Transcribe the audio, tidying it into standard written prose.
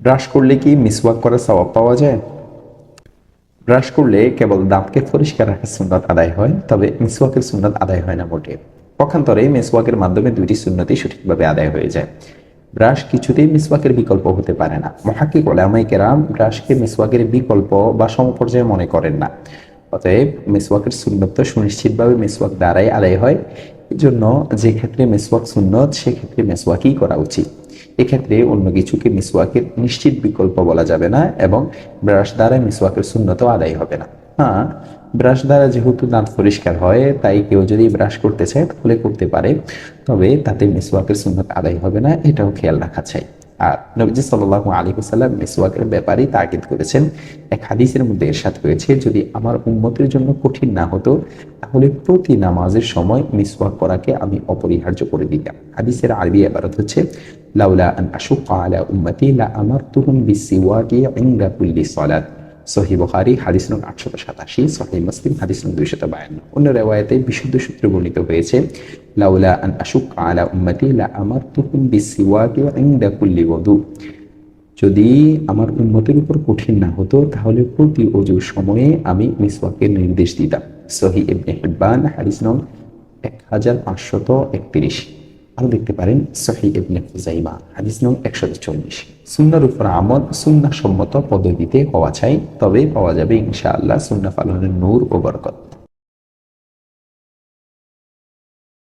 Brush করলে কি মিসওয়াক করার সওয়াব পাওয়া যায়? ব্রাশ করলে কেবল দাঁতকে পরিষ্কার রাখার সুন্নাত আদায় হয়, তবে মিসওয়াকের সুন্নাত আদায় হয় না মোটে। পক্ষান্তরে মিসওয়াকের মাধ্যমে দুইটি সুন্নতই সঠিকভাবে আদায় হয়ে যায়। ব্রাশ কিছুতেই মিসওয়াকের বিকল্প হতে পারে না। মুহাক্কিক উলামায়ে কেরাম ব্রাশকে মিসওয়াকের বিকল্প বা সমপর্যায়ে মনে করেন না। অতএব মিসওয়াকের সুন্নত সুনিশ্চিতভাবে মিসওয়াক দ্বারাই আদায় হয়। এজন্য যে ক্ষেত্রে মিসওয়াক সুন্নত সেক্ষেত্রে মিসওয়াকই করা উচিত। এক্ষেত্রে অন্য কিছুকে মিসওয়াকের নিশ্চিত বিকল্প বলা যাবে না এবং ব্রাশ দ্বারা মিসওয়াকের সুন্নতও আদায় হবে না। হ্যাঁ, ব্রাশ দ্বারা যেহেতু দাঁত পরিষ্কার হয় তাই কেউ যদি ব্রাশ করতে চায় তাহলে করতে পারে, তবে তাতে মিসওয়াকের সুন্নত আদায় হবে না, এটাও খেয়াল রাখা চাই। আর নবীজি সাল্লাল্লাহু আলাইহি ওয়াসাল্লাম মিসওয়াকের ব্যাপারেই তাকিদ করেছেন। এক হাদিসের মধ্যে ইরশাদ হয়েছে, যদি আমার উম্মতের জন্য কঠিন না হতো তাহলে প্রতি নামাজের সময় মিসওয়াক করাকে আমি অপরিহার্য করে দিতাম। হাদিসের আরবি ইবারত হচ্ছে, লাউলা আন আশুক্কা আলা উম্মতি লা আমারতুহুম বিসিওয়াকি ইনদা কুল্লি সালাত। সহিহ বুখারী হাদিস নং 887, সহিহ মুসলিম হাদিস নং 252। অন্য riwayate বিশুদ্ধ সূত্রে বর্ণিত হয়েছে, লাউলা আন আশুক্কা আলা উম্মতি লা আমারতুহুম বিসিওয়াকি ইনদা কুল্লি ওযু। যদি আমার উম্মতের উপর কঠিন না হতো তাহলে প্রতি ওযুর সময়ে আমি মিসওয়াকের নির্দেশ দিতাম। সহিহ ইবনে হিব্বান হাদিস নং 1531। আরো দেখতে পারেন সহিহ ইবনে খুজাইমা হাদিস নং 144। সুন্নাহর উপর আমল সুন্নাহ সম্মত পদ্ধতিতে হওয়া চাই, তবে পাওয়া যাবে ইনশাআল্লাহ সুন্নাহ পালনের নূর ও বরকত।